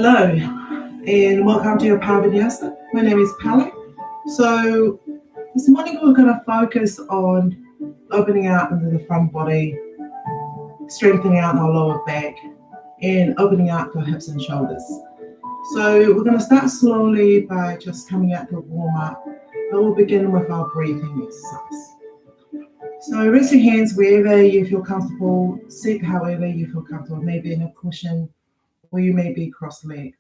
Hello, and welcome to your Power Vinyasa. My name is Pally. So, this morning we're going to focus on opening out into the front body, strengthening out our lower back, and opening out the hips and shoulders. So, we're going to start slowly by just coming out to a warm up, and we'll begin with our breathing exercise. So, rest your hands wherever you feel comfortable, sit however you feel comfortable, maybe in a cushion or you may be cross legged.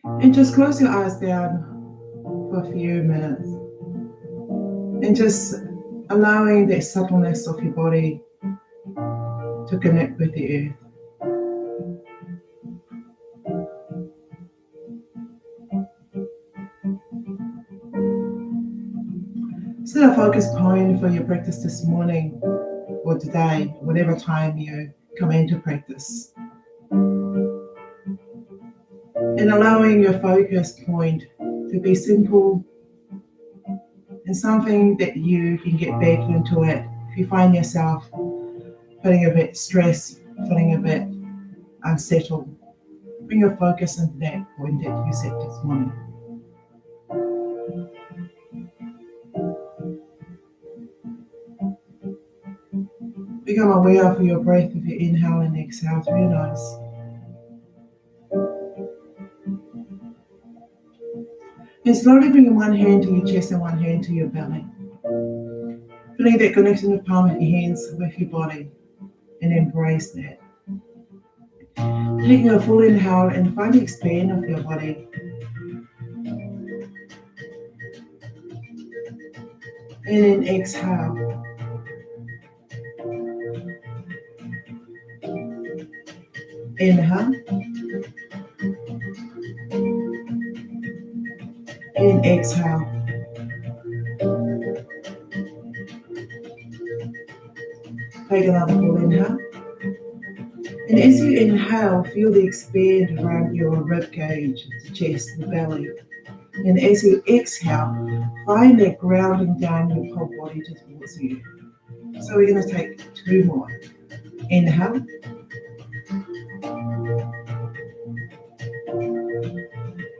And just close your eyes down for a few minutes and just allowing that subtleness of your body to connect with the earth. Set a focus point for your practice this morning or today, whatever time you come into practice. And allowing your focus point to be simple and something that you can get back into it if you find yourself feeling a bit stressed, feeling a bit unsettled. Bring your focus into that point that you set this morning. Become aware of your breath with your inhale and exhale through your nose. And slowly bring one hand to your chest and one hand to your belly. Feeling that connection with the palm of your hands with your body and embrace that. Taking a full inhale and find the expand of your body. And then exhale. Inhale. And exhale. Take another full inhale. And as you inhale, feel the expand around your rib cage, the chest, the belly. And as you exhale, find that grounding down your whole body towards you. So we're going to take two more. Inhale.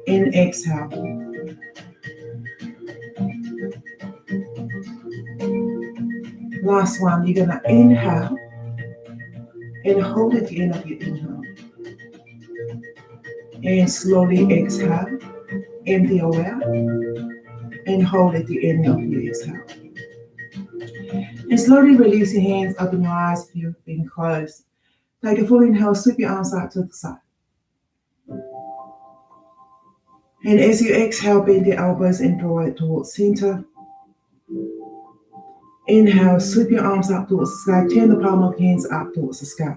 And exhale. Last one, you're going to inhale and hold at the end of your inhale. And slowly exhale, empty out, and hold at the end of your exhale. And slowly release your hands, open your eyes if you've been closed. Take a full inhale, sweep your arms out to the side. And as you exhale, bend your elbows and draw it towards center. Inhale, sweep your arms up towards the sky, turn the palm of your hands up towards the sky.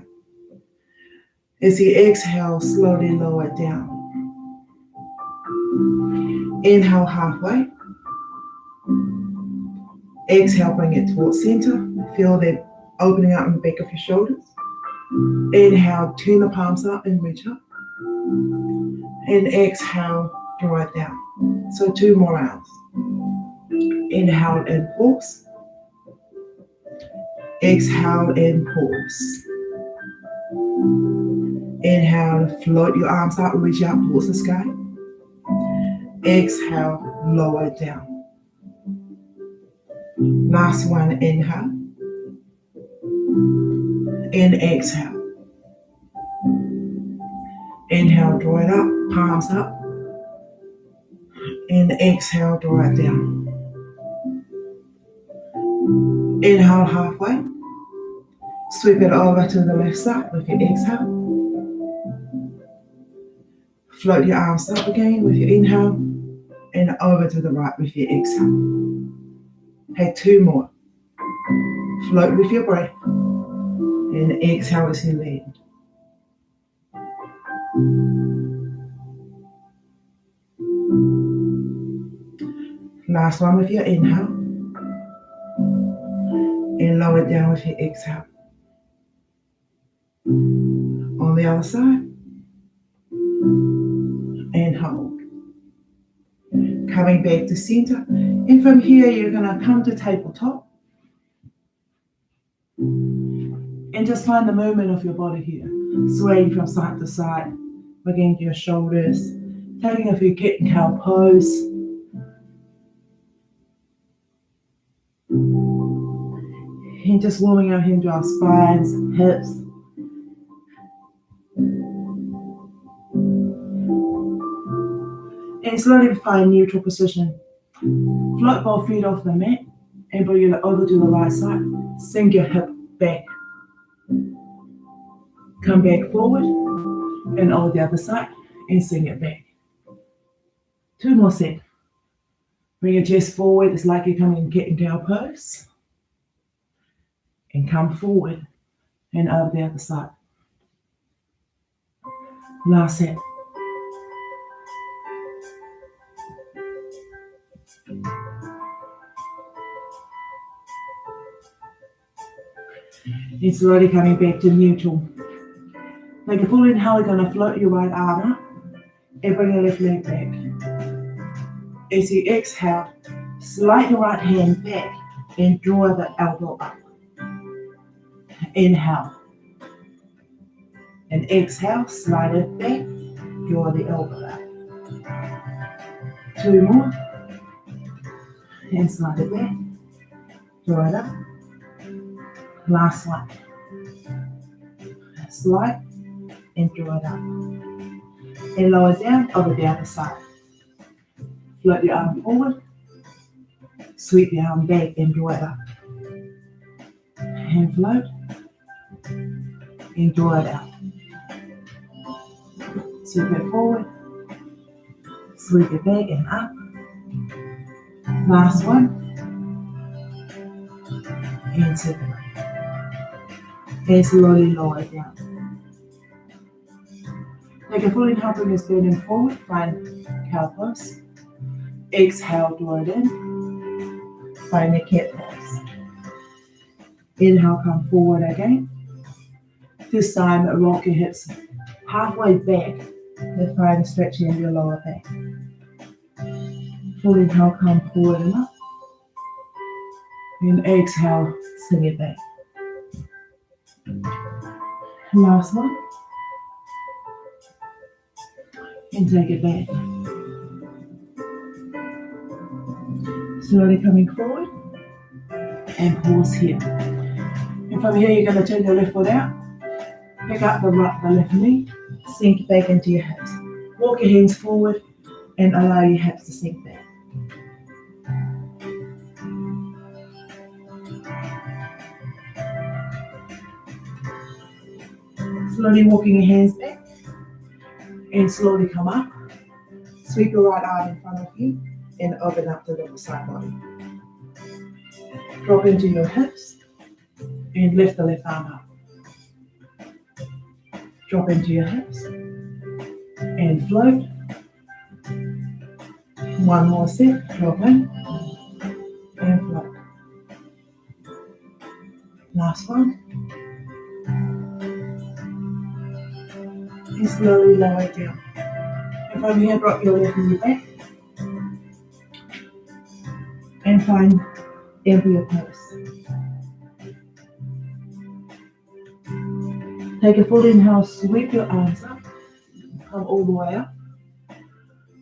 As you exhale, slowly lower it down. Inhale halfway. Exhale, bring it towards center. Feel that opening up in the back of your shoulders. Inhale, turn the palms up and reach up. And exhale, draw it down. So two more rounds. Inhale and pause. Exhale and pause. Inhale, float your arms out, reach out towards the sky. Exhale, lower it down. Last one, inhale. And exhale. Inhale, draw it up, palms up. And exhale, draw it down. Inhale halfway. Sweep it over to the left side with your exhale. Float your arms up again with your inhale and over to the right with your exhale. Take two more. Float with your breath and exhale as you land. Last one with your inhale and lower down with your exhale. On the other side and hold. Coming back to center, and from here you're going to come to tabletop. And And just find the movement of your body here. Swaying from side to side, again your shoulders, taking a few cat and cow pose. And just warming up into our spines, hips. And slowly find neutral position. Float both feet off the mat and bring it over to the right side. Sink your hip back. Come back forward and over the other side and sink it back. 2 more sets. Bring your chest forward. It's like you're coming in cat and cow pose. And come forward and over the other side. Last set. And slowly coming back to neutral. Take a full inhale, you're going to float your right arm up and bring your left leg back. As you exhale, slide your right hand back and draw the elbow up. Inhale. And exhale, slide it back, draw the elbow up. 2 more. And slide it back, draw it up. Last one. Slide and draw it up. And lower down over the other side. Float your arm forward. Sweep your arm back and draw it up. And float. And draw it out. Sweep it forward. Sweep it back and up. Last one. And separate. And slowly lower it down. Take a full inhale, bring your sternum forward, find cow pose. Exhale, draw it in. Find the cat pose. Inhale, come forward again. This time, rock your hips halfway back and find stretching in your lower back. Full inhale, come forward and up. And exhale, sing it back. Last one. And take it back. Slowly coming forward. And pause here. And from here, you're going to turn your left foot out. Pick up the left knee. Sink back into your hips. Walk your hands forward and allow your hips to sink back. Slowly walking your hands back and slowly come up. Sweep your right arm in front of you and open up to the side body. Drop into your hips and lift the left arm up. Drop into your hips and float. 1 more set, drop in and float. Last one. And slowly lower it down. And from here, drop your left knee back and find embryo pose. Take a full inhale, sweep your arms up, come all the way up.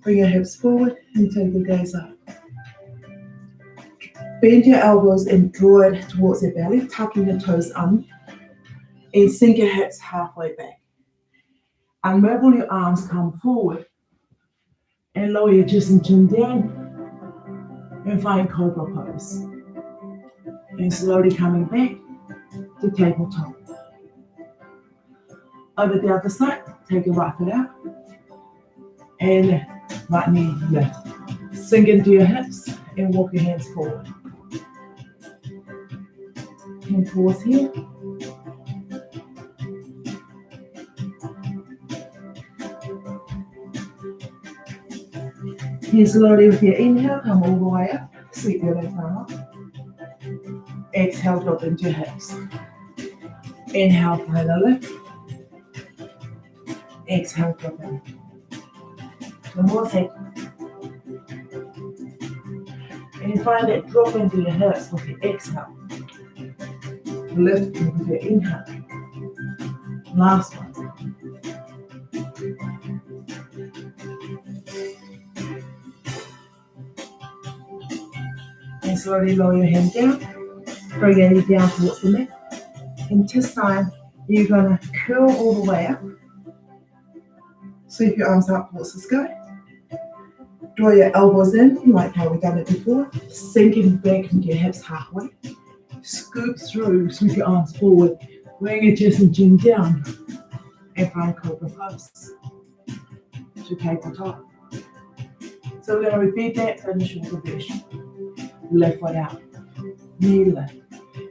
Bring your hips forward and take your gaze up. Bend your elbows and draw it towards your belly, tucking your toes under, and sink your hips halfway back. Unravel your arms, come forward, and lower your chest and chin down, and find cobra pose. And slowly coming back to tabletop. Over the other side, take your right foot out, and right knee lift. Sink into your hips, and walk your hands forward. And pause here. And slowly with your inhale, come all the way up. Sweep your left arm up. Exhale, drop into your hips. Inhale, find the lift. Exhale, drop in. 1 more set. And find that drop into your hips with your exhale. Lift with your inhale. Last one. And slowly lower your hand down. Bring your knee down towards the mat. And this time, you're going to curl all the way up. Sweep your arms up towards the sky. Draw your elbows in, like how we've done it before. Sinking back into your hips halfway. Scoop through, sweep your arms forward. Bring your chest and chin down. And find cobra pose. To tabletop. So we're going to repeat that in the shoulder version. Left foot out. Knee lift.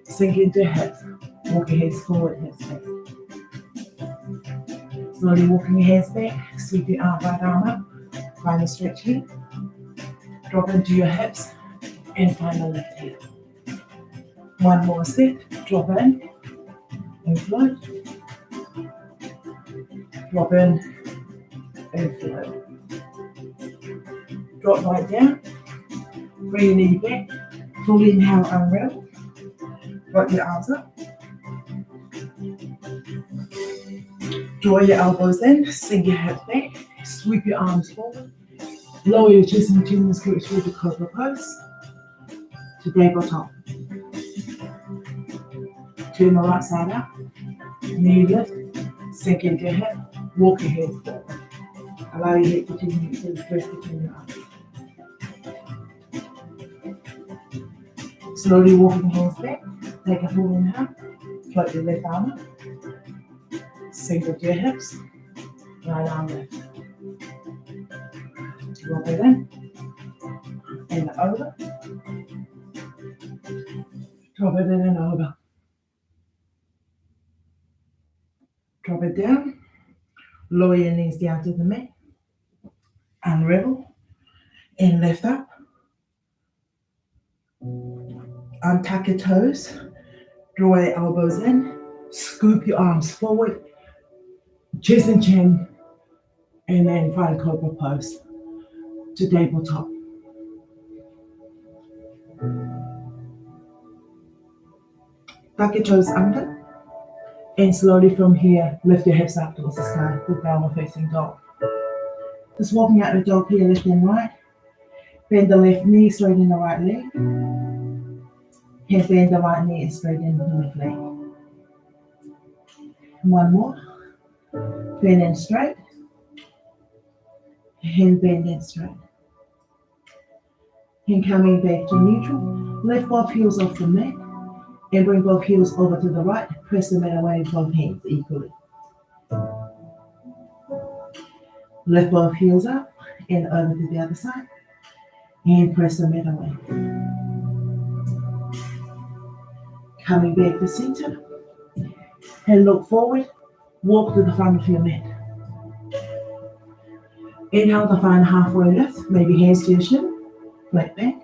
Sink into hips. Walk your hands forward, hips back. Slowly walking your hands back. Sweep your right arm up. Find a stretch here. Drop into your hips and find a lift here. One more set. Drop in and float. Drop in and float. Drop right down. Bring your knee back. Full inhale, unravel. Rock your arms up. Draw your elbows in. Sink your hips back. Sweep your arms forward. Lower your chest and chin and scoot through the cobra pose. To tabletop. Turn the right side up. Knee lift. Sink into your hip. Walk your hands forward. Allow your head to continue to press between your arms. Slowly walking hands back. Take a full inhale. Float your left arm up. Sink into your hips. Right arm lift. Drop it in. And over. Drop it in and over. Drop it down. Lower your knees down to the mat. Unravel. And lift up. Untuck your toes. Draw your elbows in. Scoop your arms forward. Chest and chin. And then find cobra pose. To tabletop. Tuck your toes under. And slowly from here, lift your hips up towards the sky with downward facing dog. Just walking out the dog here, left and right. Bend the left knee, straighten the right leg. And bend the right knee and straighten the left leg. And one more. Bend and straight. And bend and straight. And coming back to neutral, lift both heels off the mat. And bring both heels over to the right. Press the mat away with both hands equally. Lift both heels up and over to the other side. And press the mat away. Coming back to center. And look forward. Walk to the front of your mat. Inhale to find halfway lift. Maybe hands to your shin. Flat back.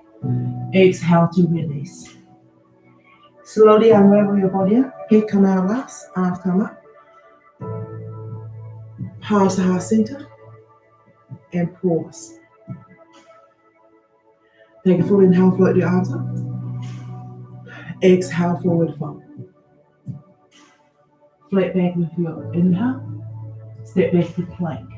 Exhale to release. Slowly unravel your body up. Head come out last. Arms come up. Palms to heart center. And pause. Take a full inhale, float your arms up. Exhale, forward fold. Flat back with your inhale. Step back to plank.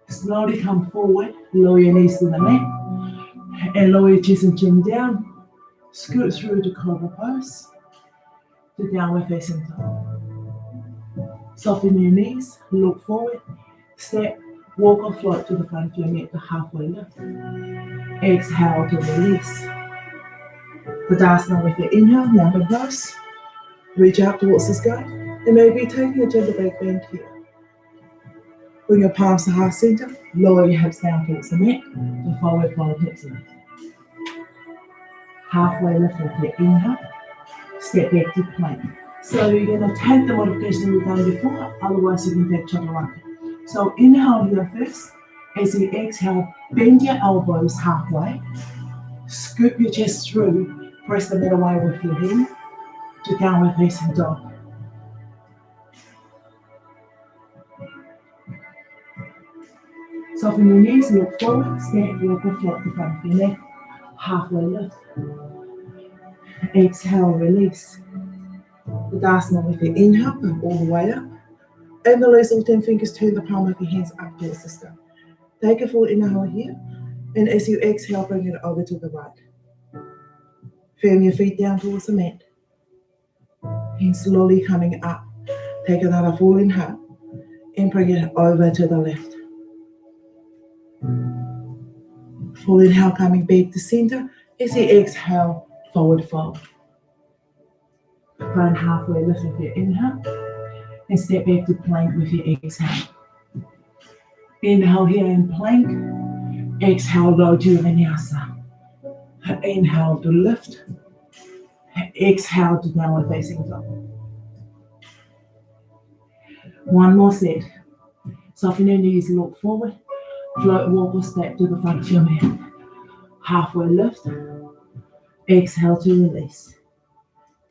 Slowly come forward. Lower your knees to the mat. And lower your chest and chin down. Scoot through to cobra pose. To downward facing dog. Soften your knees. Look forward. Step. Walk or float to the front of your mat to halfway lift. Exhale to release. Tadasana with your inhale, mountain pose. Reach out towards the sky. And maybe taking a gentle back bend here. Bring your palms to heart center. Lower your hips down towards the mat. To forward fold hips lift. Halfway lift with your inhale. Step back to plank. So you're going to take the modification we've done before. Otherwise you can take chaturanga. So inhale here first. As you exhale, bend your elbows halfway. Scoop your chest through. Press the mat away with your hand. To downward facing dog. Soften your knees, look forward, stand, walk or float the front of your neck. Halfway lift. Exhale, release. Tadasana with your inhale, come all the way up. And release all 10 fingers, turn the palm of your hands up towards the sky. Take a full inhale here. And as you exhale, bring it over to the right. Firm your feet down towards the mat. And slowly coming up. Take another full inhale. And bring it over to the left. Full inhale coming back to center. As you exhale, forward fold. Find halfway lift with your inhale. And step back to plank with your exhale. Inhale here in plank. Exhale, low to Vinyasa. Inhale to lift. Exhale to downward facing dog. One more set. Soften your knees, look forward. Float, walk or step to the front of your mat. Halfway lift. Exhale to release.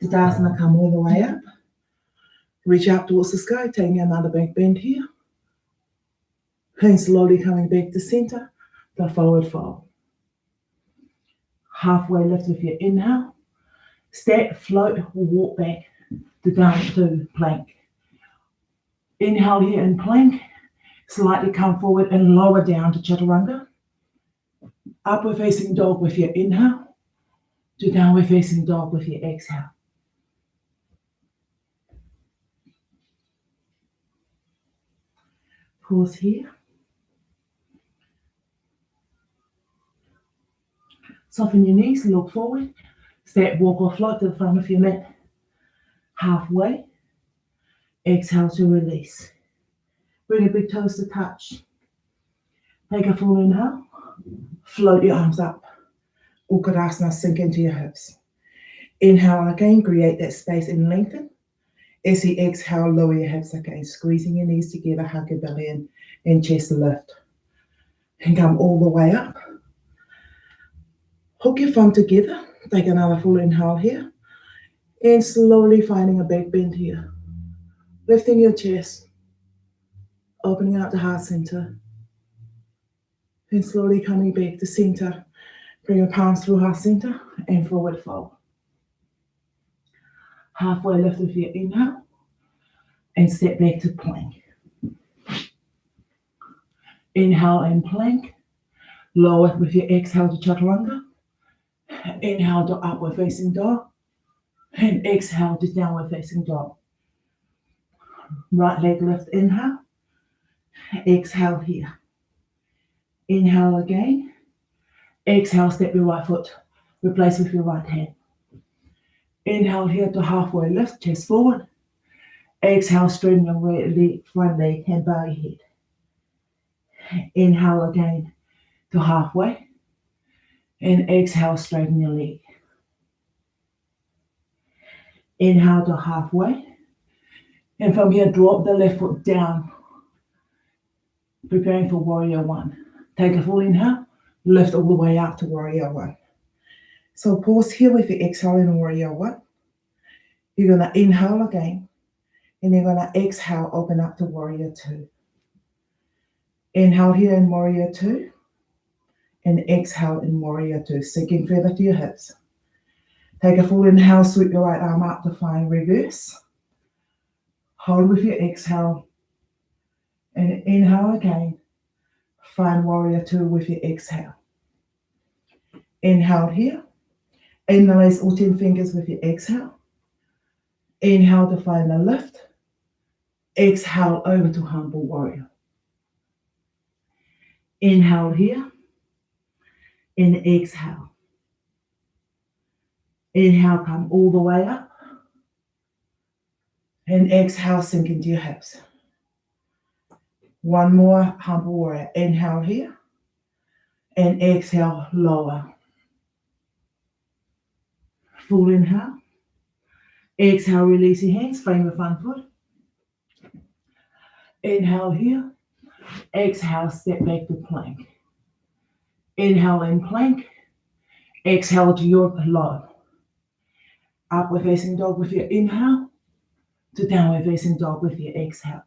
Tadasana, come all the way up. Reach up towards the sky, taking another back bend here. And slowly coming back to center, the forward fold. Halfway lift with your inhale. Step, float, or walk back to down to plank. Inhale here in plank. Slightly come forward and lower down to chaturanga. Upward facing dog with your inhale. To downward facing dog with your exhale. Pause here. Soften your knees, look forward. Step, walk or float to the front of your mat. Halfway. Exhale to release. Bring your big toes to touch. Take a full inhale. Float your arms up. Uttanasana, sink into your hips. Inhale again, create that space and lengthen. As you exhale, lower your hips again, squeezing your knees together, hug your belly in, and chest lift. And come all the way up. Hook your thumb together. Take another full inhale here. And slowly finding a back bend here. Lifting your chest. Opening out the heart center. And slowly coming back to center. Bring your palms through heart center and forward fold. Halfway lift with your inhale. And step back to plank. Inhale and plank. Lower with your exhale to chaturanga. Inhale to upward facing dog. And exhale to downward facing dog. Right leg lift, inhale. Exhale here. Inhale again. Exhale, step your right foot. Replace with your right hand. Inhale here to halfway lift, chest forward. Exhale, straighten your right leg, front leg, and bow your head. Inhale again to halfway. And exhale, straighten your leg. Inhale to halfway. And from here, drop the left foot down. Preparing for warrior one. Take a full inhale. Lift all the way up to warrior one. So pause here with your exhale in warrior one. You're going to inhale again. And you're going to exhale, open up to warrior two. Inhale here in warrior two. And exhale in warrior two. Sinking further to your hips. Take a full inhale, sweep your right arm up to find reverse. Hold with your exhale. And inhale again. Find warrior two with your exhale. Inhale here. Interlace all 10 fingers with your exhale. Inhale to find the lift. Exhale over to humble warrior. Inhale here. And exhale. Inhale, come all the way up. And exhale, sink into your hips. One more humble warrior. Inhale here. And exhale, lower. Full inhale. Exhale, release your hands, frame the front foot. Inhale here. Exhale, step back to plank. Inhale in plank. Exhale to your low. Upward facing dog with your inhale. To downward facing dog with your exhale.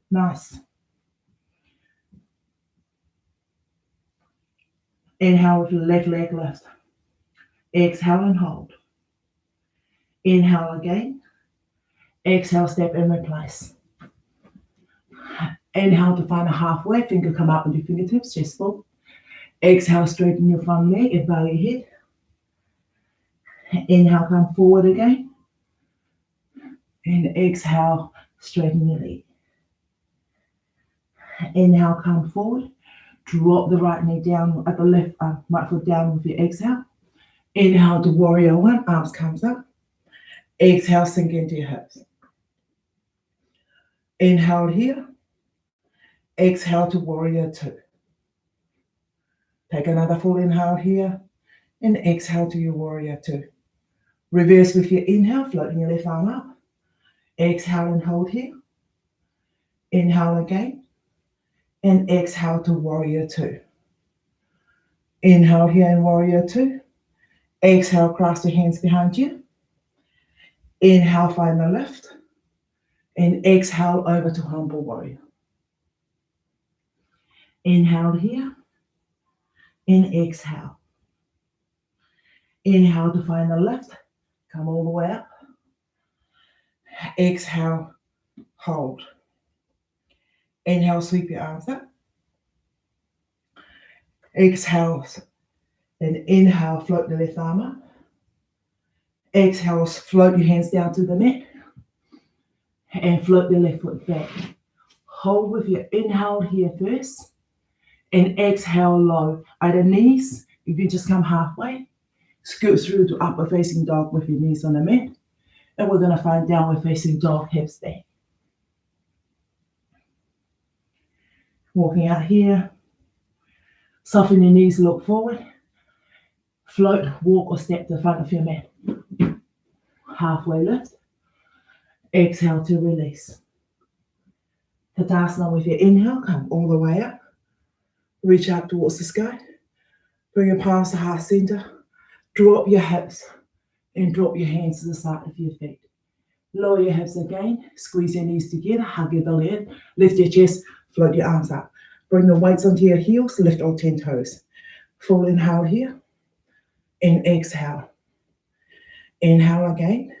Nice. Inhale with your left leg lift. Exhale and hold. Inhale again. Exhale, step and replace. Inhale to find a halfway, finger come up with your fingertips, chest full. Exhale, straighten your front leg and bow your head. Inhale, come forward again. And exhale, straighten your leg. Inhale, come forward. Drop the right knee down at the left, right foot down with your exhale. Inhale to warrior one, arms comes up. Exhale, sink into your hips. Inhale here. Exhale to warrior two. Take another full inhale here and exhale to your warrior two. Reverse with your inhale, floating your left arm up. Exhale and hold here. Inhale again and exhale to warrior two. Inhale here and warrior two. Exhale, cross your hands behind you. Inhale, find the lift. And exhale over to humble warrior. Inhale here. And exhale. Inhale to find the lift. Come all the way up. Exhale, hold. Inhale, sweep your arms up. Exhale, and inhale, float the left arm up. Exhale, float your hands down to the mat. And float the left foot back. Hold with your inhale here first. And exhale low. At the knees, you can just come halfway. Scoot through to upper facing dog with your knees on the mat. And we're going to find downward facing dog, hips back. Walking out here. Soften your knees, look forward. Float, walk or step to the front of your mat. Halfway lift. Exhale to release. Tadasana with your inhale, come all the way up. Reach out towards the sky. Bring your palms to heart center. Drop your hips and drop your hands to the side of your feet. Lower your hips again. Squeeze your knees together. Hug your belly in. Lift your chest. Float your arms up. Bring the weights onto your heels. Lift all 10 toes. Full inhale here. And exhale. Inhale again.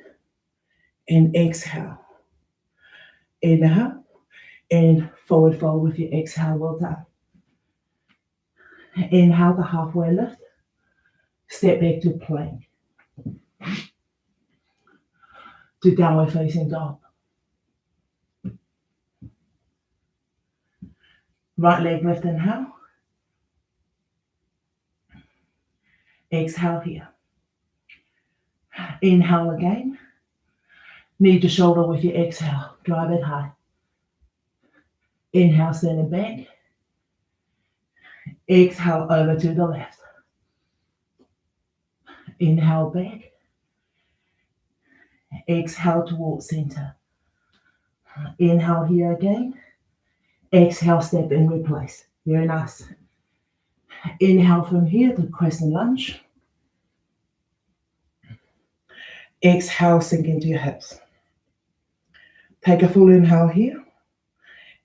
And exhale. Inhale. And forward fold with your exhale. Well done. Inhale to halfway lift. Step back to plank. To downward facing dog. Right leg lift, inhale. Exhale here. Inhale again. Knee to shoulder with your exhale. Drive it high. Inhale, standing back. Exhale over to the left. Inhale back. Exhale towards center. Inhale here again. Exhale, step and replace. Very nice. Inhale from here to crescent lunge. Exhale, sink into your hips. Take a full inhale here.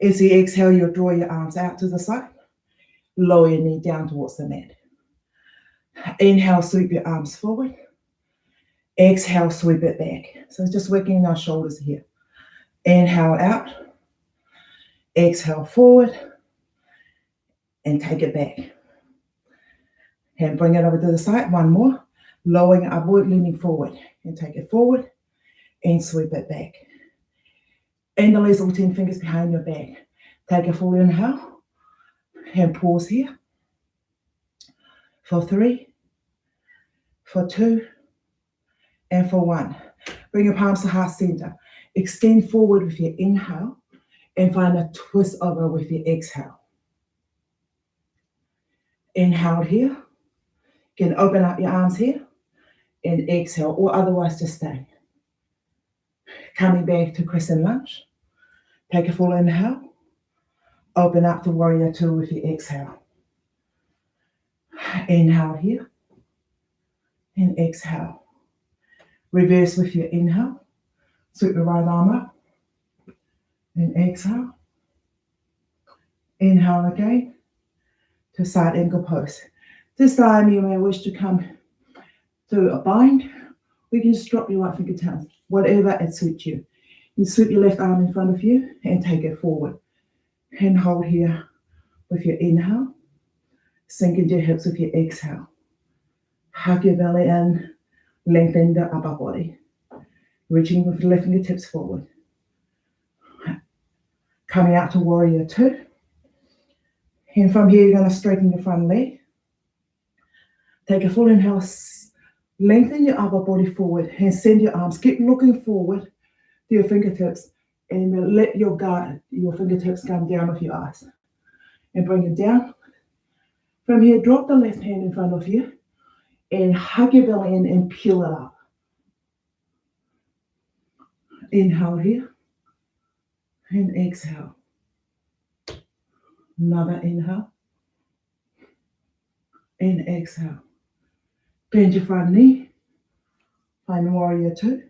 As you exhale, you'll draw your arms out to the side. Lower your knee down towards the mat. Inhale, sweep your arms forward. Exhale, sweep it back. So just working our shoulders here. Inhale out. Exhale forward. And take it back. And bring it over to the side. One more. Lowering upward, leaning forward. And take it forward. And sweep it back. Interlace all 10 fingers behind your back. Take a full inhale. And pause here. For 3. For 2. And for 1. Bring your palms to heart center. Extend forward with your inhale. And find a twist over with your exhale. Inhale here. You can open up your arms here. And exhale. Or otherwise just stay. Coming back to crescent lunge. Take a full inhale. Open up to warrior two with your exhale. Inhale here. And exhale. Reverse with your inhale. Sweep the right arm up. And exhale. Inhale again. To side angle pose. This time you may wish to come to a bind. We can just drop your right fingertips. Whatever it suits you. You sweep your left arm in front of you and take it forward. And hold here with your inhale. Sink into your hips with your exhale. Hug your belly in. Lengthen the upper body. Reaching with the left fingertips forward. Coming out to warrior two. And from here, you're going to straighten your front leg. Take a full inhale. Lengthen your upper body forward and send your arms. Keep looking forward to your fingertips and let your fingertips come down with your eyes. And bring it down. From here, drop the left hand in front of you and hug your belly in and peel it up. Inhale here and exhale. Another inhale and exhale. Bend your front knee. Find warrior two.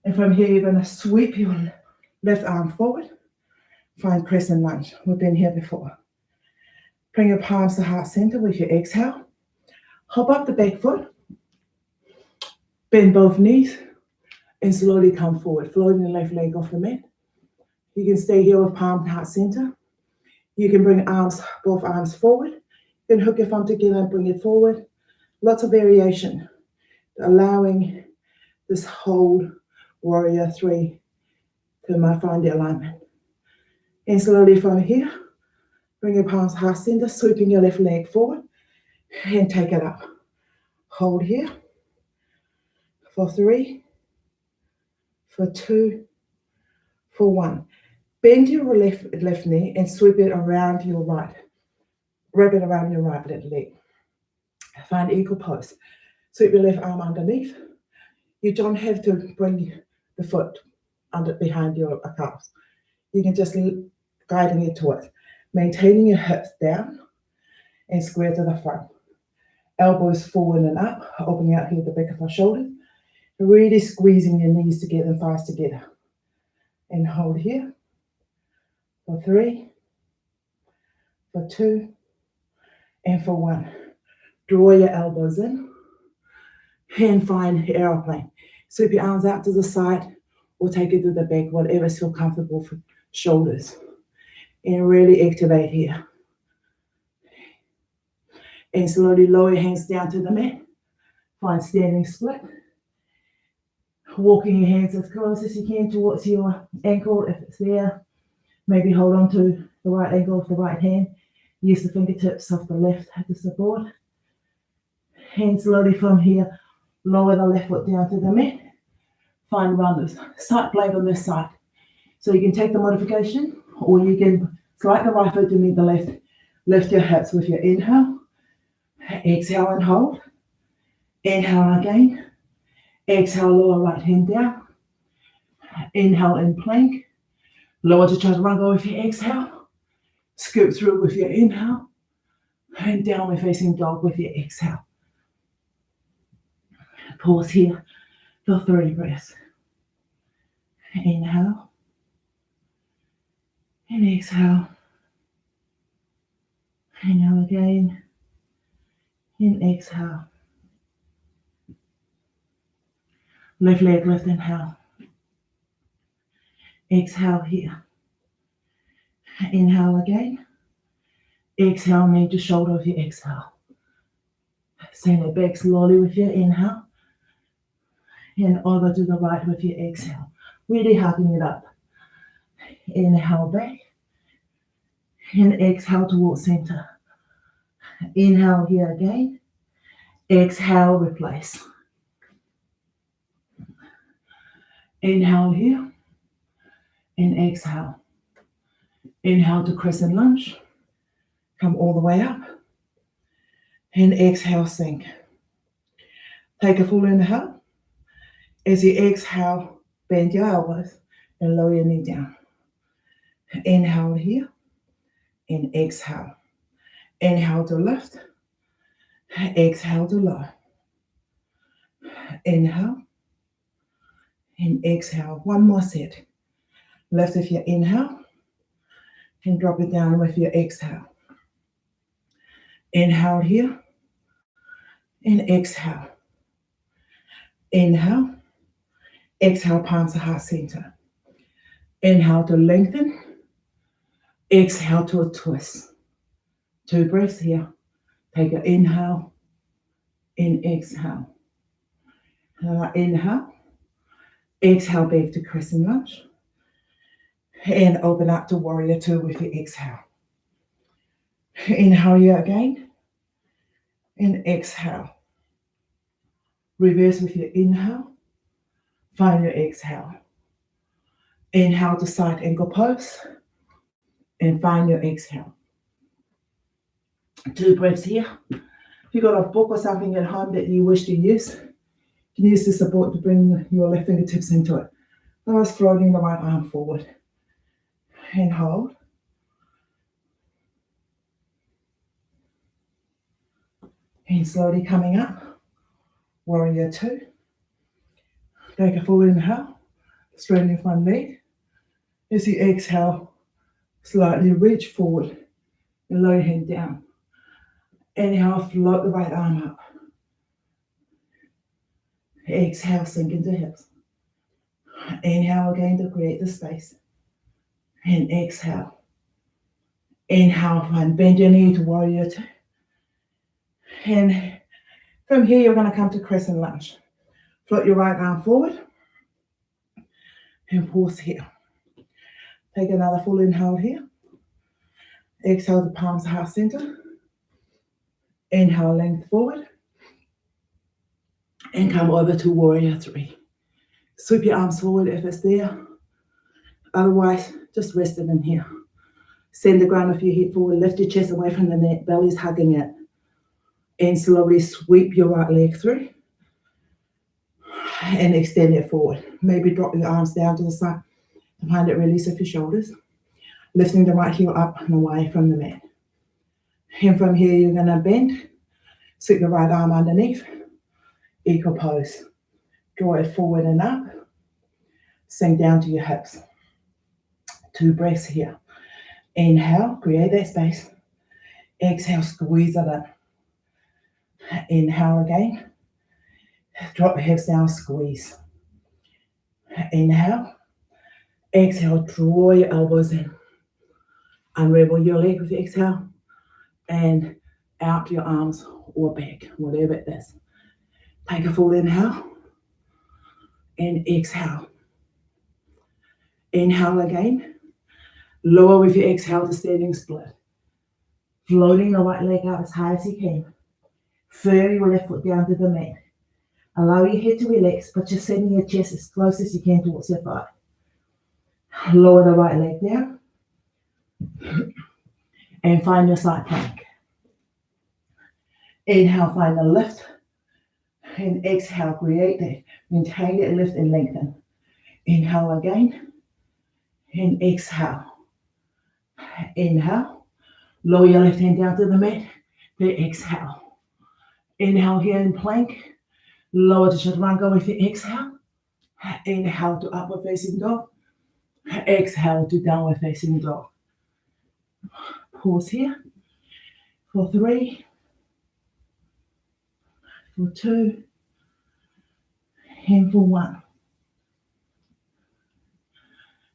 And from here, you're going to sweep your left arm forward. Find crescent lunge. We've been here before. Bring your palms to heart center with your exhale. Hop up the back foot. Bend both knees and slowly come forward, floating the left leg off the mat. You can stay here with palm to heart center. You can bring both arms forward. You can hook your thumb together and bring it forward. Lots of variation, allowing this whole warrior three to find the alignment. And slowly from here, bring your palms to heart center, sweeping your left leg forward and take it up. Hold here for 3, for 2, for 1. Bend your left knee and sweep it around your right. Wrap it around your right leg. Find equal pose. Sweep your left arm underneath. You don't have to bring the foot behind your calves. You can just guiding it towards. Maintaining your hips down and square to the front. Elbows forward and up, opening out here at the back of our shoulders. Really squeezing your knees together and thighs together. And hold here for 3, for 2, and for 1. Draw your elbows in and find aeroplane. Sweep your arms out to the side or take it to the back, whatever feels comfortable for shoulders. And really activate here. And slowly lower your hands down to the mat. Find standing split. Walking your hands as close as you can towards your ankle if it's there. Maybe hold on to the right ankle with the right hand. Use the fingertips of the left to support. And slowly from here, lower the left foot down to the mat. Find runners. Side plank on this side. So you can take the modification or you can slide the right foot to meet the left. Lift your hips with your inhale. Exhale and hold. Inhale again. Exhale, lower right hand down. Inhale in plank. Lower to chaturanga with your exhale. Scoop through with your inhale. And downward facing dog with your exhale. Pause here for 3 breaths. Inhale. And exhale. Inhale again. And exhale. Left leg lift, inhale. Exhale here. Inhale again. Exhale, knee to shoulder with your exhale. Send it back slowly with your inhale. And over to the right with your exhale. Really hugging it up. Inhale back. And exhale towards center. Inhale here again. Exhale, replace. Inhale here. And exhale. Inhale to crescent lunge. Come all the way up. And exhale, sink. Take a full inhale. As you exhale, bend your elbows and lower your knee down. Inhale here. And exhale. Inhale to lift. Exhale to lower. Inhale. And exhale. One more set. Lift with your inhale. And drop it down with your exhale. Inhale here. And exhale. Inhale. Exhale, palms to heart center. Inhale to lengthen. Exhale to a twist. 2 breaths here. Take an inhale and exhale. Inhale. Exhale back to crescent lunge. And open up to warrior 2 with your exhale. Inhale here again. And exhale. Reverse with your inhale. Find your exhale. Inhale to side ankle pose. And find your exhale. 2 breaths here. If you've got a book or something at home that you wish to use, you can use the support to bring your left fingertips into it. Otherwise, floating the right arm forward. And hold. And slowly coming up. Warrior 2. Take a full inhale. Straighten your front leg. As you exhale, slightly reach forward and lower your hand down. Inhale, float the right arm up. Exhale, sink into hips. Inhale again to create the space. And exhale. Inhale, find bend your knee to warrior 2. And from here, you're going to come to crescent lunge. Float your right arm forward. And pause here. Take another full inhale here. Exhale the palms to heart center. Inhale, length forward. And come over to warrior 3. Sweep your arms forward if it's there. Otherwise, just rest it in here. Send the ground of your head forward. Lift your chest away from the neck. Belly's hugging it. And slowly sweep your right leg through. And extend it forward. Maybe drop your arms down to the side to find that release of your shoulders. Lifting the right heel up and away from the mat. And from here, you're going to bend. Sweep the right arm underneath. Equal pose. Draw it forward and up. Sink down to your hips. 2 breaths here. Inhale, create that space. Exhale, squeeze it in. Inhale again. Drop the hips down, squeeze. Inhale. Exhale, draw your elbows in. Unravel your leg with the exhale. And out your arms or back, whatever it is. Take a full inhale. And exhale. Inhale again. Lower with your exhale to standing split. Floating the right leg out as high as you can. Firm your left foot down to the mat. Allow your head to relax, but you're sending your chest as close as you can towards your thigh. Lower the right leg down. And find your side plank. Inhale, find the lift. And exhale, create that. Maintain that lift and lengthen. Inhale again. And exhale. Inhale. Lower your left hand down to the mat. Then exhale. Inhale here in plank. Lower to chaturanga with your exhale. Inhale to upward facing dog. Exhale to downward facing dog. Pause here. For 3. For 2. And for 1.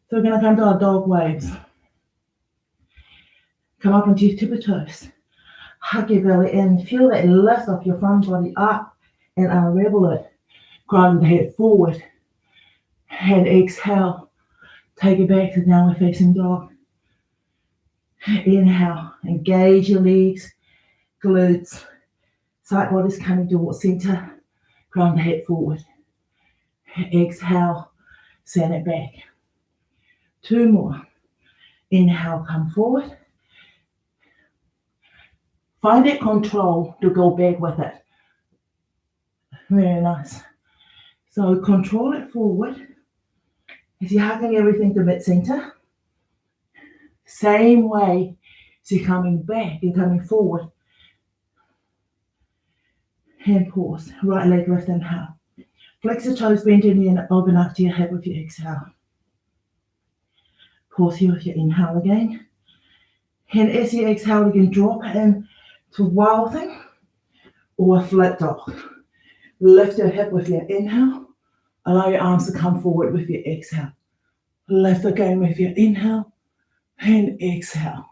So we're going to come to our dog waves. Come up onto your tippy toes. Hug your belly in. Feel that lift of your front body up and unravel it. Ground the head forward. And exhale. Take it back to downward facing dog. Inhale. Engage your legs, glutes. Side body's coming towards center. Ground the head forward. Exhale. Send it back. 2 more. Inhale, come forward. Find that control to go back with it. Very nice. So control it forward. As you're hugging everything to mid-center. Same way as you're coming back, you're coming forward. And pause. Right leg lift, inhale. Flex your toes, bend your knee and open up to your hip with your exhale. Pause here with your inhale again. And as you exhale, you can drop in to wild thing or a flat dog. Lift your hip with your inhale. Allow your arms to come forward with your exhale. Lift again with your inhale and exhale.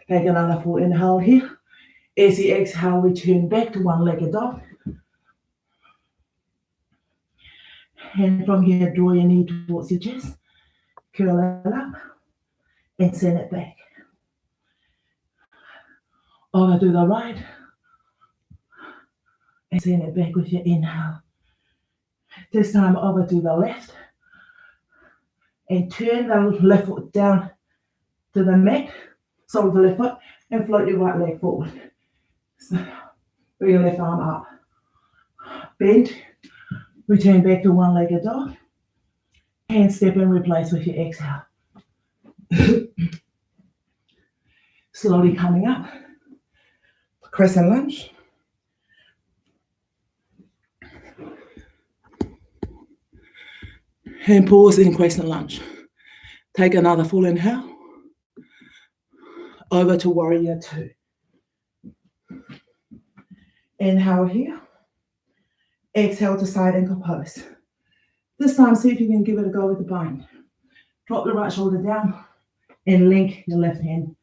Take another full inhale here. As you exhale, return back to one-legged dog. And from here, draw your knee towards your chest. Curl it up and send it back. Over to the right and send it back with your inhale. This time over to the left and turn the left foot down to the mat, sole of the left foot, and float your right leg forward. So, bring your left arm up. Bend, return back to one-legged dog, and step and replace with your exhale. Slowly coming up, crescent lunge. And pause in crescent lunge. Take another full inhale. Over to warrior two. Inhale here. Exhale to side ankle pose. This time, see if you can give it a go with the bind. Drop the right shoulder down and link your left hand.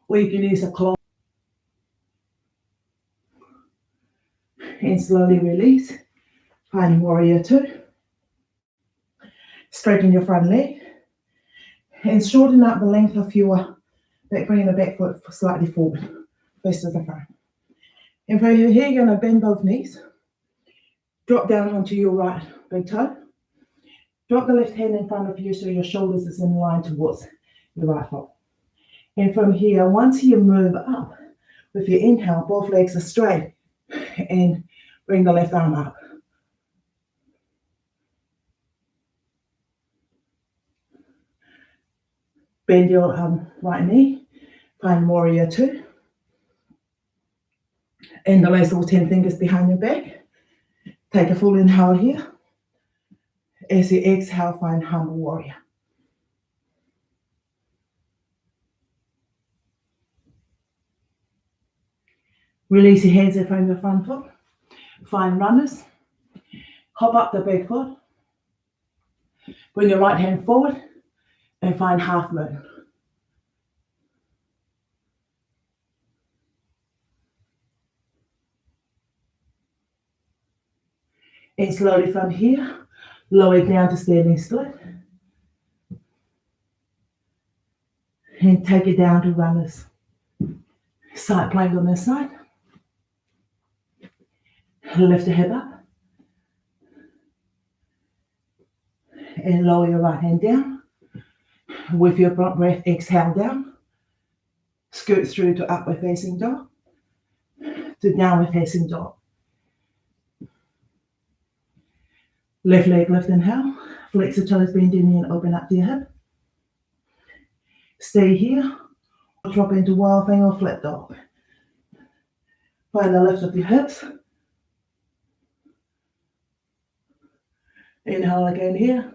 Or you can use a claw. And slowly release. Find warrior two. Straighten your front leg. And shorten up the length of your back, bringing the back foot slightly forward, first to the front. And from here, you're going to bend both knees. Drop down onto your right big toe. Drop the left hand in front of you so your shoulders is in line towards your right foot. And from here, once you move up with your inhale, both legs are straight, and bring the left arm up. Bend your right knee, find warrior two. Interlace all 10 fingers behind your back. Take a full inhale here. As you exhale, find humble warrior. Release your hands in front of your front foot. Find runners. Hop up the back foot. Bring your right hand forward and find half moon. And slowly from here, lower it down to standing split. And take it down to runners. Side plank on this side. Lift the hip up. And lower your right hand down. With your front breath, exhale down. Scoot through to upward facing dog. To downward facing dog. Left leg lift, inhale. Flex the toes, bend your knee and open up to your hip. Stay here. Drop into wild thing or flat dog. Find the lift of your hips. Inhale again here.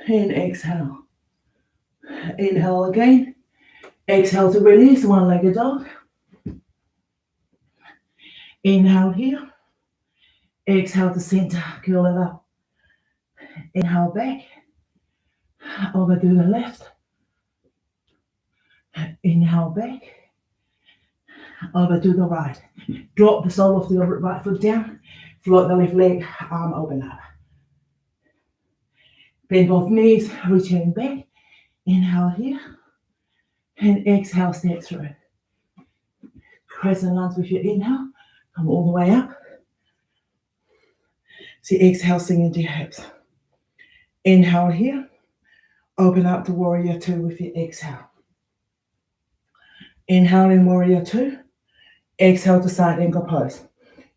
And exhale. Inhale again. Exhale to release, one-legged dog. Inhale here. Exhale to center, curl it up. Inhale back. Over to the left. Inhale back. Over to the right. Drop the sole of the right foot down. Float the left leg, arm open up. Bend both knees, return back. Inhale here. And exhale, step through. Crescent lunge with your inhale. Come all the way up. So exhale, sink into your hips. Inhale here. Open up to warrior two with your exhale. Inhale in warrior two. Exhale to side ankle pose.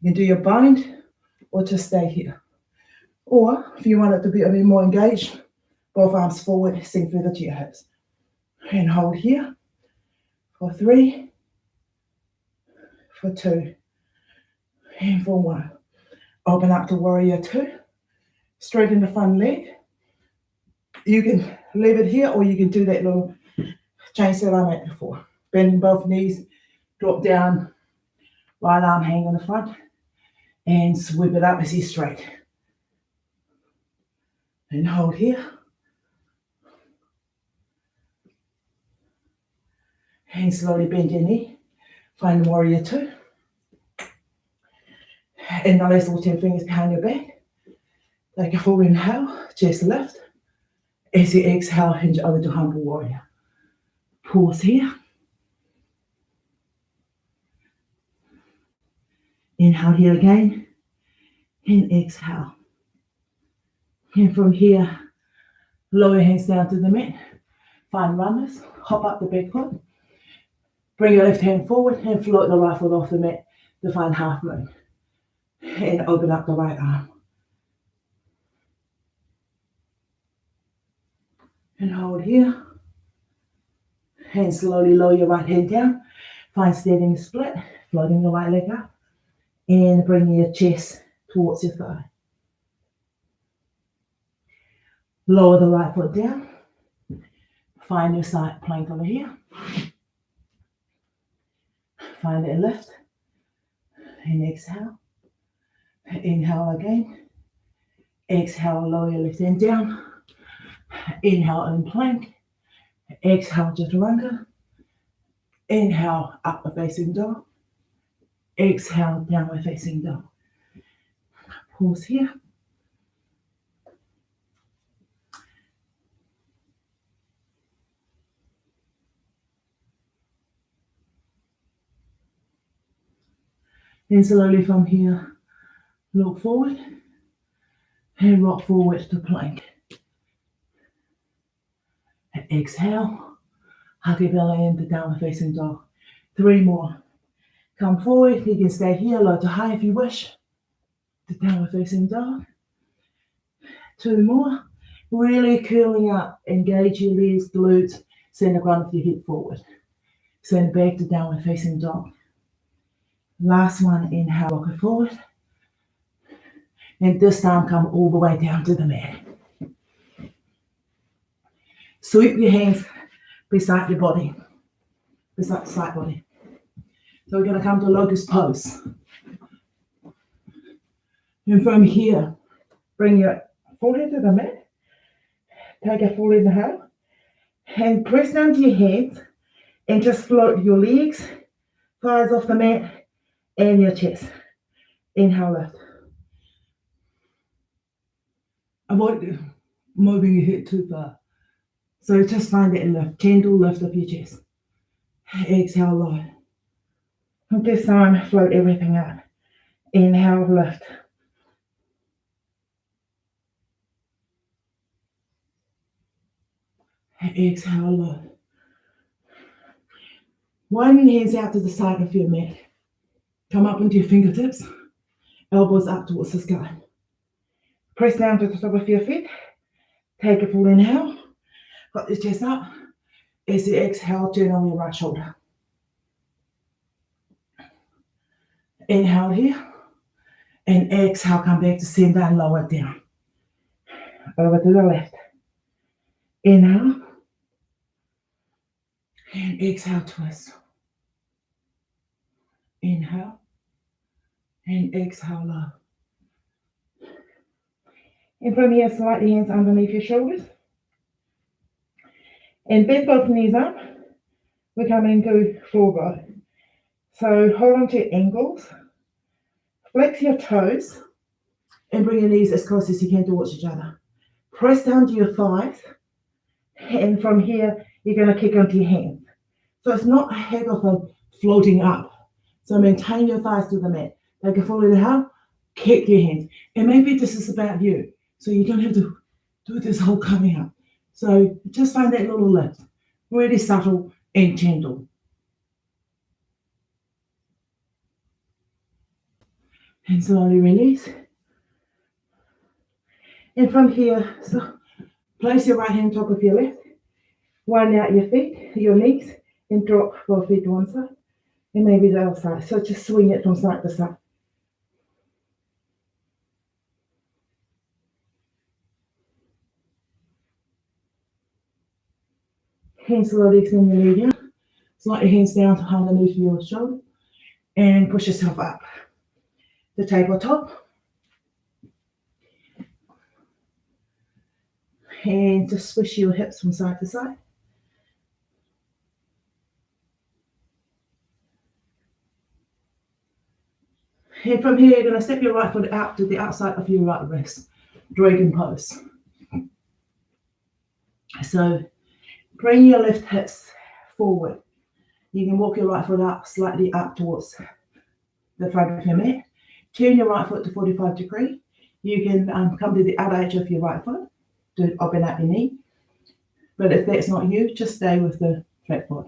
You can do your bind or just stay here. Or if you want it to be a bit more engaged, both arms forward, sink further to your hips. And hold here for 3, for 2, and for 1. Open up to warrior two. Straighten the front leg. You can leave it here or you can do that little change that I made before. Bending both knees, drop down, right arm hang on the front, and sweep it up as you straight. And hold here. And slowly bend your knee. Find warrior two. And now let's all 10 fingers behind your back. Take a full inhale, chest lift. As you exhale, hinge over to humble warrior. Pause here. Inhale here again. And exhale. And from here, lower your hands down to the mat. Find runners. Hop up the back foot. Bring your left hand forward and float the right foot off the mat to find half moon. And open up the right arm. And hold here. And slowly lower your right hand down. Find standing split. Floating the right leg up. And bring your chest towards your thigh. Lower the right foot down. Find your side plank over here. Find that lift. And exhale. Inhale again. Exhale, lower your left hand down. Inhale in plank. Exhale, chaturanga. Inhale, upward facing dog. Exhale, downward facing dog. Pause here. Then slowly from here, look forward and rock forward to plank. Exhale, hug your belly into downward facing dog. 3 more. Come forward, you can stay here, low to high if you wish. To downward facing dog. 2 more. Really curling up, engage your legs, glutes, send the ground with your hip forward. Send back to downward facing dog. Last one, inhale, rock it forward. And this time come all the way down to the mat. Sweep your hands beside your body, beside the side body. So we're going to come to locust pose. And from here, bring your forehead to the mat. Take a full inhale. And press down to your hands and just float your legs, thighs off the mat, and your chest. Inhale, lift. Avoid moving your head too far. So just find that lift, gentle lift of your chest. Exhale, low. And this time, float everything up. Inhale, lift. Exhale, low. Widen your hands out to the side of your mat. Come up into your fingertips. Elbows up towards the sky. Press down to the top of your feet. Take a full inhale. Got the chest up. As you exhale, turn on your right shoulder. Inhale here. And exhale, come back to center and lower it down. Over to the left. Inhale. And exhale, twist. Inhale. And exhale, low. And from here, slide the hands underneath your shoulders. And bend both knees up. We come into forward. So hold on to your ankles. Flex your toes. And bring your knees as close as you can towards each other. Press down to your thighs. And from here, you're going to kick onto your hands. So it's not a head of a floating up. So maintain your thighs to the mat. Take a full inhale. Kick your hands. And maybe this is about you. So you don't have to do this whole coming up. So just find that little lift. Really subtle and gentle. And slowly release. And from here, so place your right hand top of your left. Widen out your feet, your knees, and drop both feet to one side. And maybe the other side. So just swing it from side to side. Hands slowly extend your leg down. Slide your hands down to underneath your shoulder. And push yourself up. the tabletop. And just swish your hips from side to side. And from here, you're going to step your right foot out to the outside of your right wrist. Dragon pose. So bring your left hips forward. You can walk your right foot up, slightly up towards the front of your mat. Turn your right foot to 45 degrees. You can come to the outer edge of your right foot to open up your knee. But if that's not you, just stay with the flat foot.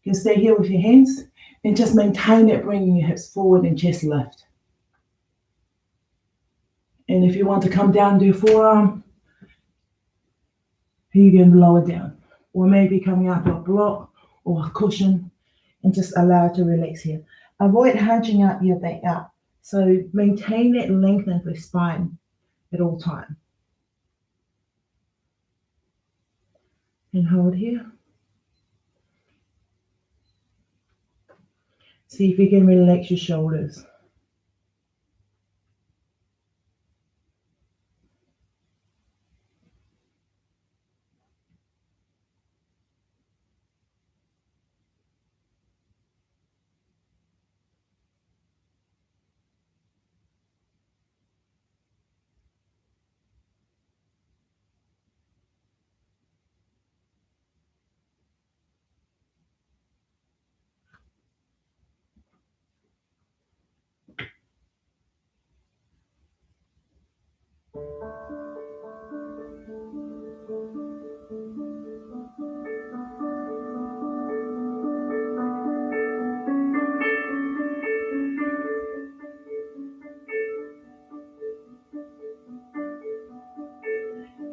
You can stay here with your hands and just maintain it, bringing your hips forward and chest lift. And if you want to come down to your forearm, you can lower down. Or maybe coming out to a block or a cushion and just allow it to relax here. Avoid hunching out your back out. So maintain that length of the spine at all times. And hold here. See if you can relax your shoulders.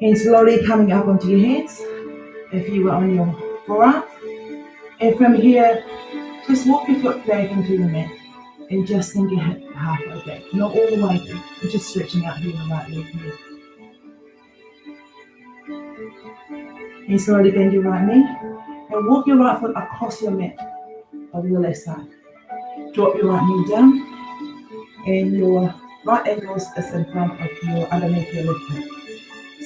And slowly coming up onto your hands, if you were on your forearm. And from here, just walk your foot back into the mat and just sink your hip halfway back. Not all the way back, but just stretching out here in the right leg here. And slowly bend your right knee and walk your right foot across your mat over your left side. Drop your right knee down and your right ankle is in front of your, underneath your left hip.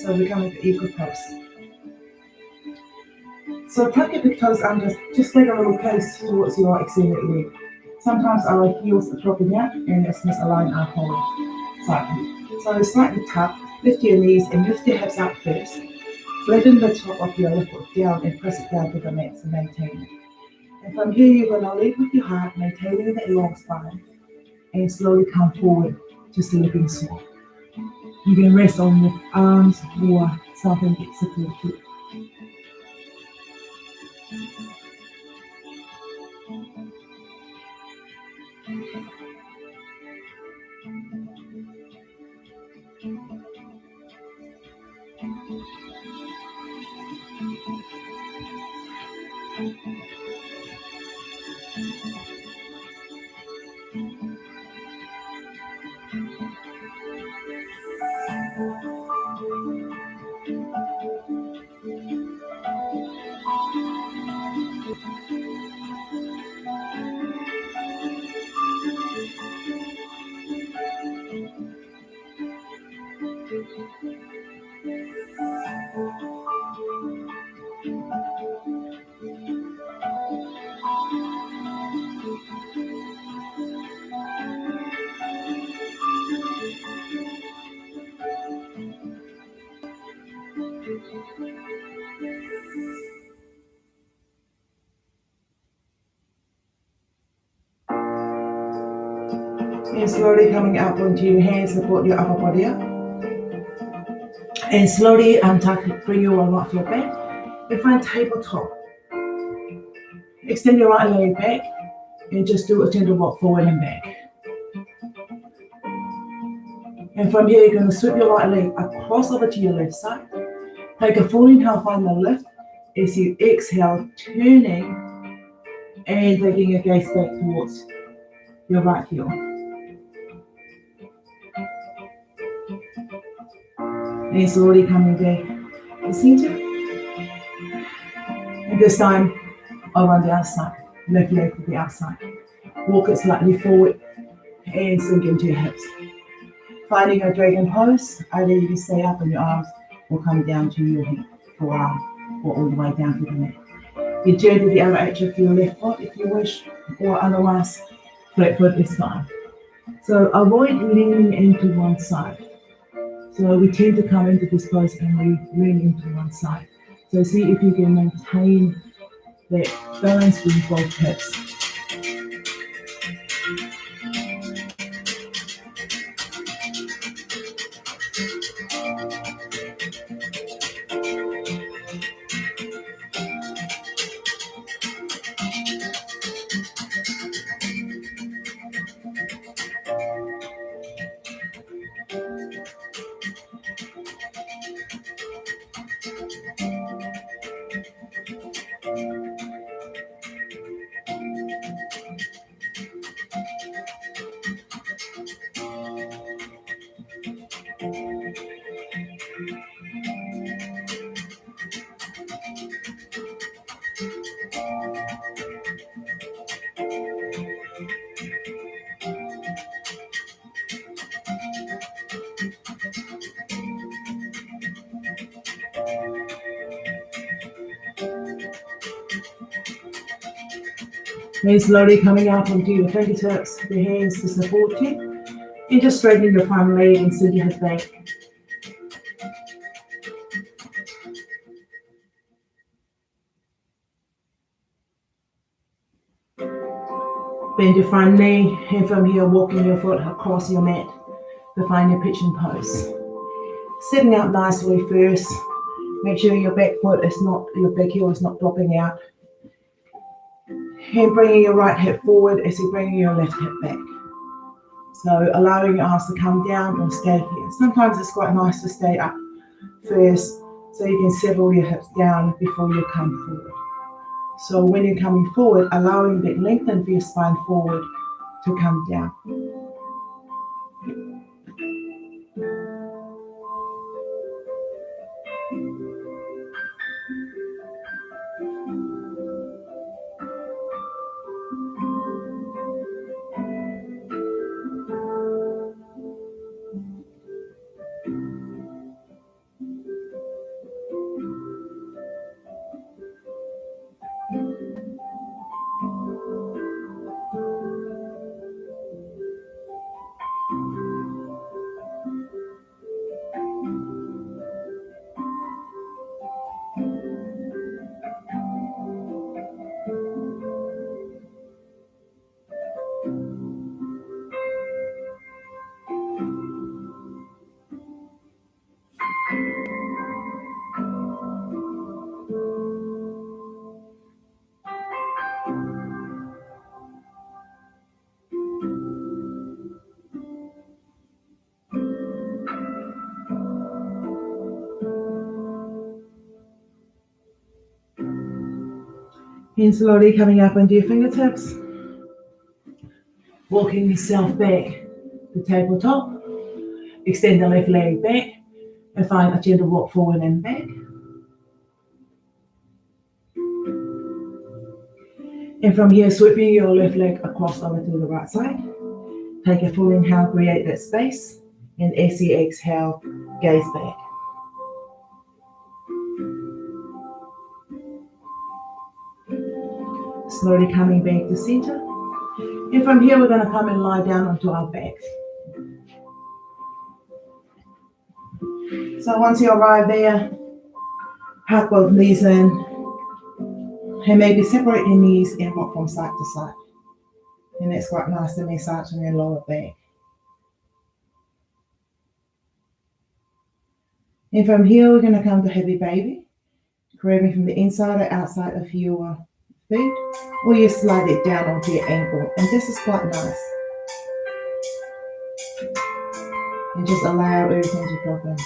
So we're coming to equal pose. So tuck your big toes under, just take a little place towards your extended leg. Sometimes our heels are dropping out and it's misaligned our whole side. So slightly tuck, lift your knees and lift your hips up first. Flatten the top of your left foot down and press it down to the mat to maintain it. And from here, you're going to lead with your heart, maintaining that long spine, and slowly come forward to sleeping small. You can rest on your arms or something that supports you. And slowly coming up onto your hands, support your upper body up. And slowly untuck, bring your right foot back. And find tabletop. Extend your right leg back and just do a gentle walk forward and back. And from here, you're going to sweep your right leg across over to your left side. Take a full inhale, find the lift. As you exhale, turning and taking your gaze back towards your right heel. And slowly coming back to center. And this time, over on the outside. Left leg to the outside. Walk it slightly forward. and sink into your hips. Finding a dragon pose, either you can stay up on your arms or come down to your hip forearm or all the way down to the mat. You turn to the other edge of your left foot if you wish, or otherwise flat foot is fine. So avoid leaning into one side. So we tend to come into this pose and we lean into one side. So see if you can maintain that balance with both hips. Then slowly coming up onto your fingertips, your hands to support you, and just straightening your front leg and send your head back. Bend your front knee, and from here walking your foot across your mat to find your pitching pose. Sitting up nicely first. Make sure your back heel is not dropping out. And bringing your right hip forward as you're bringing your left hip back. So allowing your arms to come down or stay here. Sometimes it's quite nice to stay up first so you can settle your hips down before you come forward. So when you're coming forward, allowing that lengthen for your spine forward to come down. And slowly coming up onto your fingertips. Walking yourself back to tabletop. Extend the left leg back and find a gentle walk forward and back. And from here, sweeping your left leg across over to the right side. Take a full inhale, create that space. And as you exhale, gaze back. Slowly coming back to center. And from here, we're going to come and lie down onto our backs. So once you arrive there, hug both knees in. And maybe separate your knees and rock from side to side. And that's quite nice to massage on your lower back. And from here, we're going to come to heavy baby. Grabbing from the inside or outside of your feet. Or you slide it down onto your ankle. And this is quite nice. And just allow everything to drop in.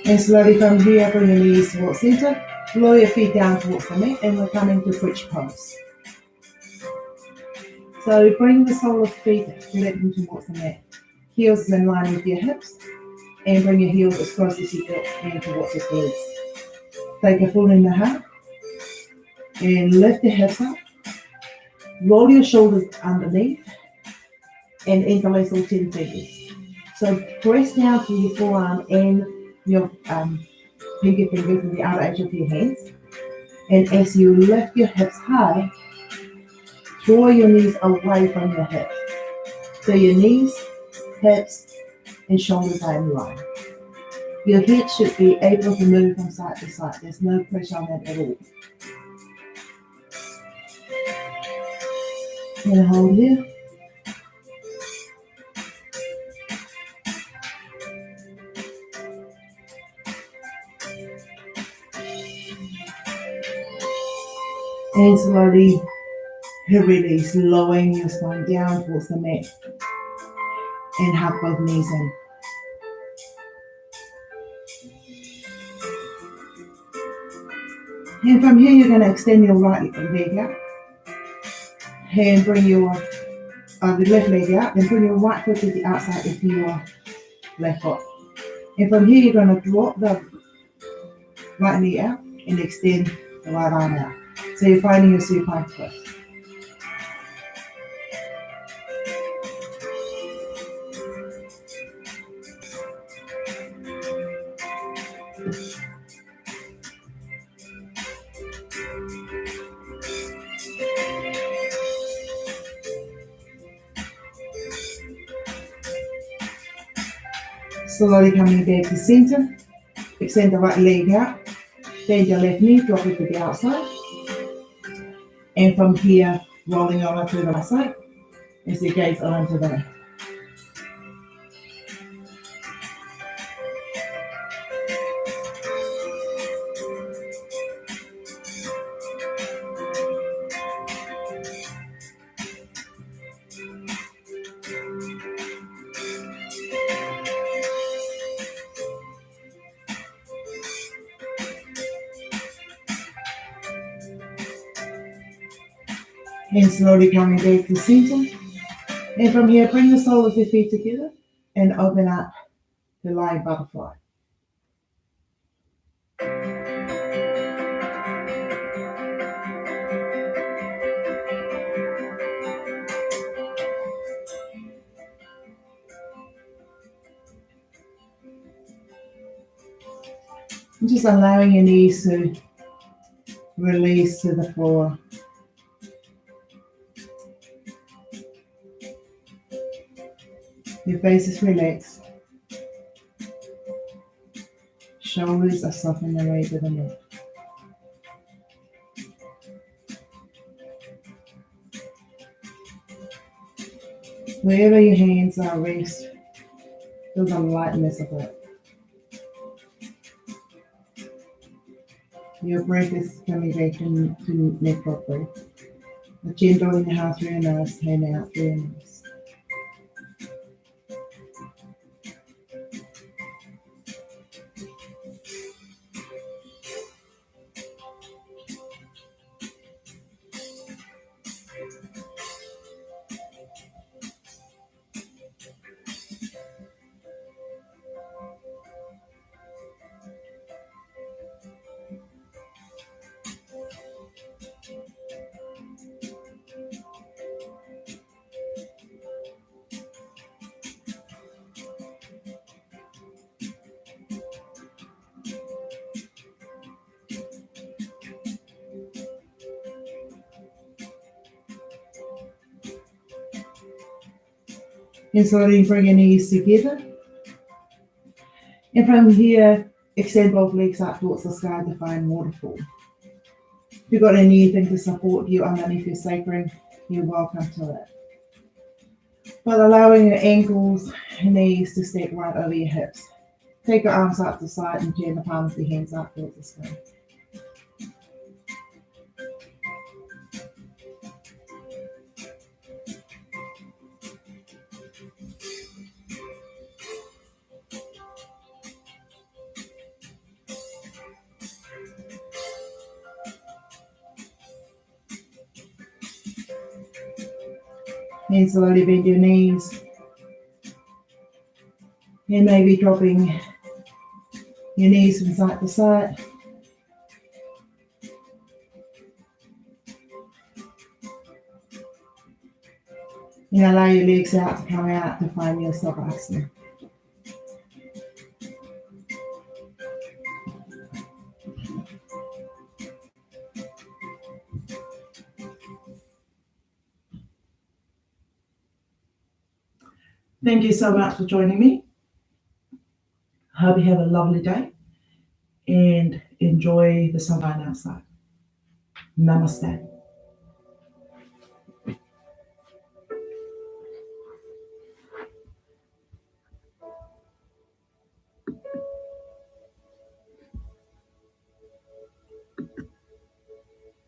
And slowly from here, bring your knees towards center. Lower your feet down towards the mat and we're coming to bridge pose. So bring the sole of feet flat towards the mat. Heels is in line with your hips and bring your heels as close as you can towards your glutes. Take a full inhale and lift your hips up. Roll your shoulders underneath and interlace all 10 fingers. So press down to your forearm and your pinky fingers and the outer edge of your hands. And as you lift your hips high, draw your knees away from your hips. So your knees, hips, and shoulders are in line. Your head should be able to move from side to side. There's no pressure on that at all. And hold here. And slowly release, lowering your spine down towards the mat. And hug both knees in. And from here, you're going to extend your right leg out. And bring your the left leg out. Then bring your right foot to the outside of your left foot. And from here, you're going to drop the right knee out and extend the right arm out. So you're finding your supine twist. Slowly coming back to center. Extend the right leg out. Bend your left knee, drop it to the outside. And from here, rolling over to the right side as you gaze on to the left. And slowly coming back to center. And from here, bring the sole of your feet together and open up the lying butterfly. And just allowing your knees to release to the floor. Your face is relaxed. Shoulders are softened away to the neck. Wherever your hands are, rest. Feel the lightness of it. Your breath is coming back to neutral breath. A gentle inhale through your nose, hand out through your nose. And slowly bring your knees together. And from here, extend both legs up towards the sky to find waterfall. If you've got anything to support you underneath your sacrum, you're welcome to it. But allowing your ankles and knees to stack right over your hips. Take your arms up to the side and turn the palms of your hands up towards the sky. And slowly bend your knees. And maybe dropping your knees from side to side. And allow your legs out to come out to find your Savasana. Thank you so much for joining me. Hope you have a lovely day and enjoy the sunshine outside. Namaste.